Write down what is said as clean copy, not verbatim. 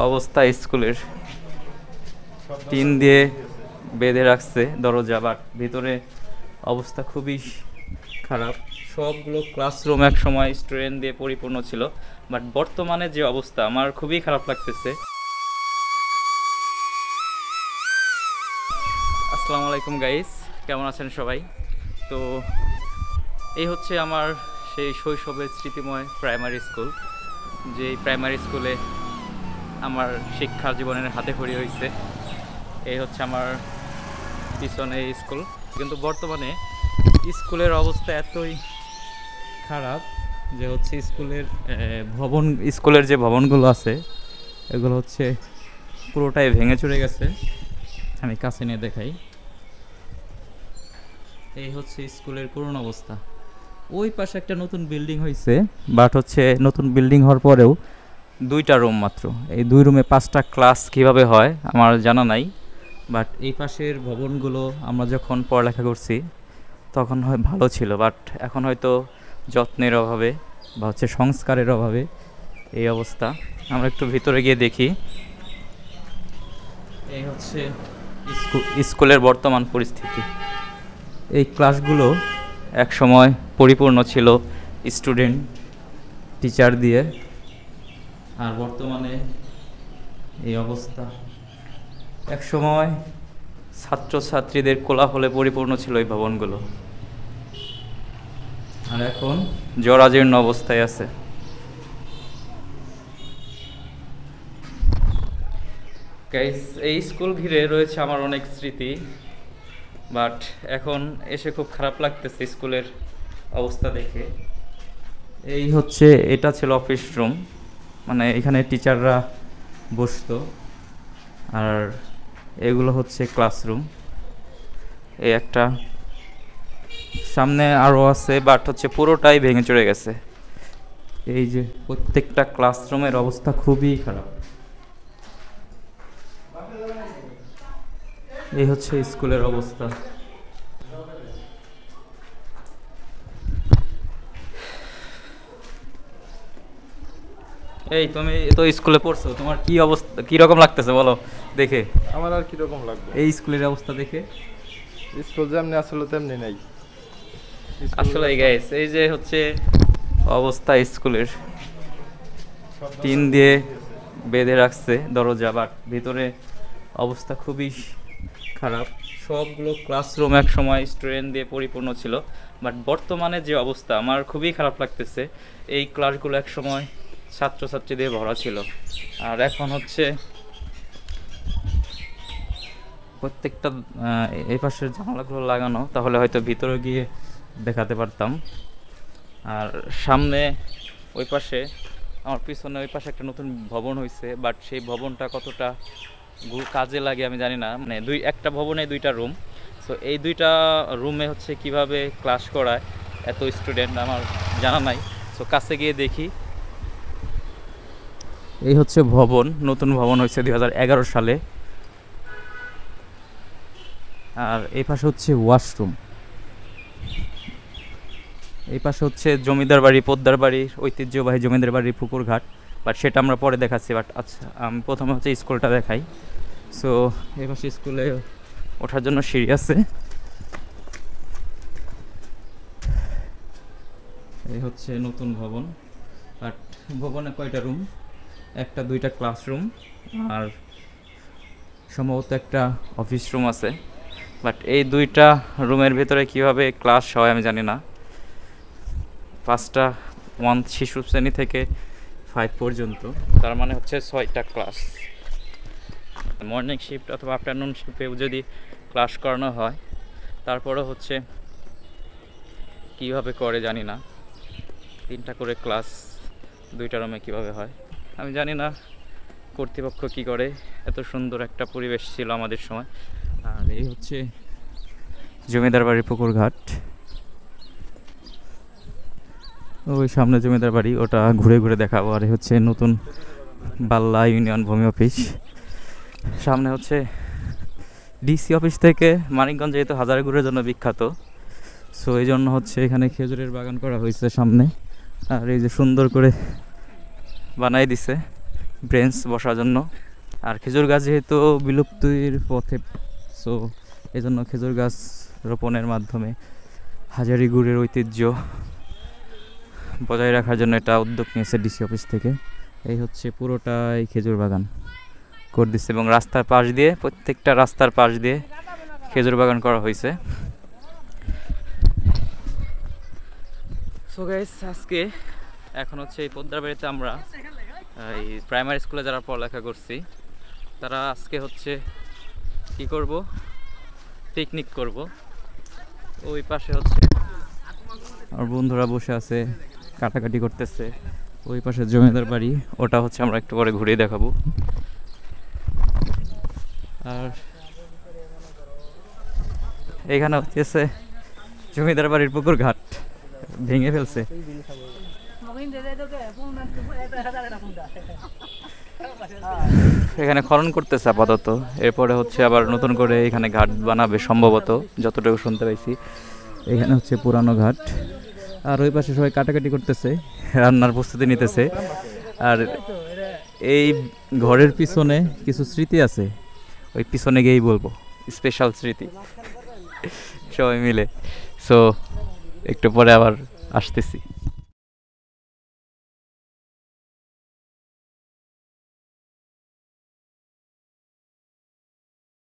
অবস্থা স্কুলের টিন দিয়ে বেঁধে রাখছে দরজা, বাট ভিতরে অবস্থা খুবই খারাপ। সবগুলো ক্লাসরুম এক সময় স্টুডেন্ট দিয়ে পরিপূর্ণ ছিল, বাট বর্তমানে যে অবস্থা আমার খুবই খারাপ লাগতেছে। আসসালামু আলাইকুম গাইস, কেমন আছেন সবাই? তো এই হচ্ছে আমার সেই শৈশবের স্মৃতিময় প্রাইমারি স্কুল, যে প্রাইমারি স্কুলে আমার শিক্ষা জীবনের হাতেখড়ি হয়েছে। এই হচ্ছে আমার পিছনে স্কুল, কিন্তু বর্তমানে স্কুলের অবস্থা এতই খারাপ যে হচ্ছে স্কুলের যে ভবনগুলো আছে এগুলো হচ্ছে পুরোটাই ভেঙে চুরে গেছে। আমি কাছে নিয়ে দেখাই, এই হচ্ছে স্কুলের পুরনো অবস্থা। ওই পাশে একটা নতুন বিল্ডিং হয়েছে, বাট হচ্ছে নতুন বিল্ডিং হওয়ার পরেও 2টা রুম মাত্র। এই 2 রুমে 5টা ক্লাস কিভাবে হয় আমার জানা নাই। বাট এই পাশের ভবনগুলো আমরা যখন পড়ালেখা করছি তখন হয় ভালো ছিল, বাট এখন হয়তো যত্নের অভাবে বা হচ্ছে সংস্কারের অভাবে এই অবস্থা। আমরা একটু ভিতরে গিয়ে দেখি। এই হচ্ছে স্কুলের বর্তমান পরিস্থিতি। এই ক্লাসগুলো এক সময় পরিপূর্ণ ছিল স্টুডেন্ট টিচার দিয়ে, আর বর্তমানে এই অবস্থা। এক সময় ছাত্রছাত্রীদের কোলাহলে পরিপূর্ণ ছিল এই ভবনগুলো, আর এখন জরাজীর্ণ অবস্থায় আছে। গাইস, এই স্কুল ঘিরে রয়েছে আমার অনেক স্মৃতি, বাট এখন এসে খুব খারাপ লাগতেছে স্কুলের অবস্থা দেখে। এই হচ্ছে, এটা ছিল অফিস রুম, মানে এখানে টিচাররা বসতো, আর এগুলো হচ্ছে ক্লাসরুম। এই একটা সামনে আরও আছে, বাট হচ্ছে পুরোটাই ভেঙে চড়ে গেছে। এই যে প্রত্যেকটা ক্লাসরুমের অবস্থা খুবই খারাপ। এই হচ্ছে স্কুলের অবস্থা। এই তুমি তো স্কুলে পড়ছো, তোমার কি অবস্থা, কি রকম লাগতেছে বলো দেখে? আমার আর কিরকম লাগবে এই স্কুলের অবস্থা দেখে? স্কুল যেমনি আসলে তেমনি নাই। আসলে গাইস, এই যে হচ্ছে অবস্থা স্কুলের, টিন দিয়ে বেঁধে রাখছে দরজা, বাট ভিতরে অবস্থা খুবই খারাপ। সবগুলো ক্লাসরুম এক সময় স্টুডেন্ট দিয়ে পরিপূর্ণ ছিল, বাট বর্তমানে যে অবস্থা আমার খুবই খারাপ লাগতেছে। এই ক্লাসগুলো এক সময় ছাত্রছাত্রী দিয়ে ভরা ছিল, আর এখন হচ্ছে প্রত্যেকটা এই পাশের জানালাগুলো লাগানো, তাহলে হয়তো ভিতরে গিয়ে দেখাতে পারতাম। আর সামনে ওই পাশে, আমার পিছনে ওই পাশে একটা নতুন ভবন হয়েছে, বাট সেই ভবনটা কতটা কাজে লাগে আমি জানি না। মানে একটা ভবনে 2টা রুম, সো এই 2টা রুমে হচ্ছে কিভাবে ক্লাস করায় এত স্টুডেন্ট আমার জানা নাই। সো কাছে গিয়ে দেখি। এই হচ্ছে ভবন, নতুন ভবন হয়েছে 2011 সালে। আর এই পাশে হচ্ছে ওয়াশরুম, এই পাশে হচ্ছে জমিদার বাড়ি, পোদ্দার বাড়ির ঐতিহ্যবাহী জমিদার বাড়ির পুকুর ঘাট, বাট সেটা আমরা পরে দেখাচ্ছি। বাট আচ্ছা, আমি প্রথমে হচ্ছে স্কুলটা দেখাই। সো এই পাশে স্কুলে ওঠার জন্য সিঁড়ি আছে। এই হচ্ছে নতুন ভবন, বাট ভবনে কয়টা রুম? 1টা 2টা ক্লাসরুম, আর সম্ভবত একটা অফিস রুম আছে। বাট এই 2টা রুমের ভিতরে কিভাবে ক্লাস হয় আমি জানি না। 5টা 1 শিশু শ্রেণী থেকে 5 পর্যন্ত, তার মানে হচ্ছে 6টা ক্লাস। মর্নিং শিফট অথবা আফটারনুন শিফটেও যদি ক্লাস করানো হয়, তারপরে হচ্ছে কিভাবে করে জানি না। 3টা করে ক্লাস 2টা রুমে কিভাবে হয় আমি জানি না, কর্তৃপক্ষ কি করে। এত সুন্দর একটা পরিবেশ ছিল আমাদের সময়। আর এই হচ্ছে জমিদার বাড়ির পুকুর ঘাট, ওই সামনে জমিদার বাড়ি, ওটা ঘুরে ঘুরে দেখাবো। আর হচ্ছে নতুন বাল্লা ইউনিয়ন ভূমি অফিস। সামনে হচ্ছে ডিসি অফিস থেকে মানিকগঞ্জ যেহেতু হাজার গুড়ের জন্য বিখ্যাত, সো এই জন্য হচ্ছে এখানে খেজুরের বাগান করা হয়েছে সামনে। আর এই যে সুন্দর করে বানাই দিছে, বেঞ্চ বসার জন্য। আর খেজুর গাছ যেহেতু বিলুপ্তির পথে, সো এই জন্য খেজুর গাছ রোপণের মাধ্যমে হাজারি গুড়ের ঐতিহ্য বজায় রাখার জন্য এটা উদ্যোগ নিয়েছে ডিসি অফিস থেকে। এই হচ্ছে পুরোটাই খেজুর বাগান করে দিচ্ছে এবং রাস্তার পাশ দিয়ে, প্রত্যেকটা রাস্তার পাশ দিয়ে খেজুর বাগান করা হয়েছে। সো গাইস, আজকে এখন হচ্ছে এই পদ্মার বাড়িতে আমরা এই প্রাইমারি স্কুলে যারা পড়ালেখা করছি তারা আজকে হচ্ছে কি করব, পিকনিক করব। ওই পাশে হচ্ছে আর বন্ধুরা বসে আছে, কাটাকাটি করতেছে। ওই পাশে জমিদার বাড়ি, ওটা হচ্ছে আমরা একটু পরে ঘুরে দেখাবো। আর এখানে হচ্ছে জমিদার বাড়ির পুকুর ঘাট ভেঙে ফেলছে। এখানে খনন করতেছে আপাতত, এরপরে হচ্ছে আবার নতুন করে এখানে ঘাট বানাবে সম্ভবত, যতটুকু শুনতে পাইছি। এখানে হচ্ছে পুরানো ঘাট। আর ওই পাশে সবাই কাটাকাটি করতেছে, রান্নার প্রস্তুতি নিতেছে। আর এই ঘরের পিছনে কিছু স্মৃতি আছে, ওই পিছনে গিয়েই বলবো, স্পেশাল স্মৃতি সবাই মিলে। সো একটু পরে আবার আসতেছি।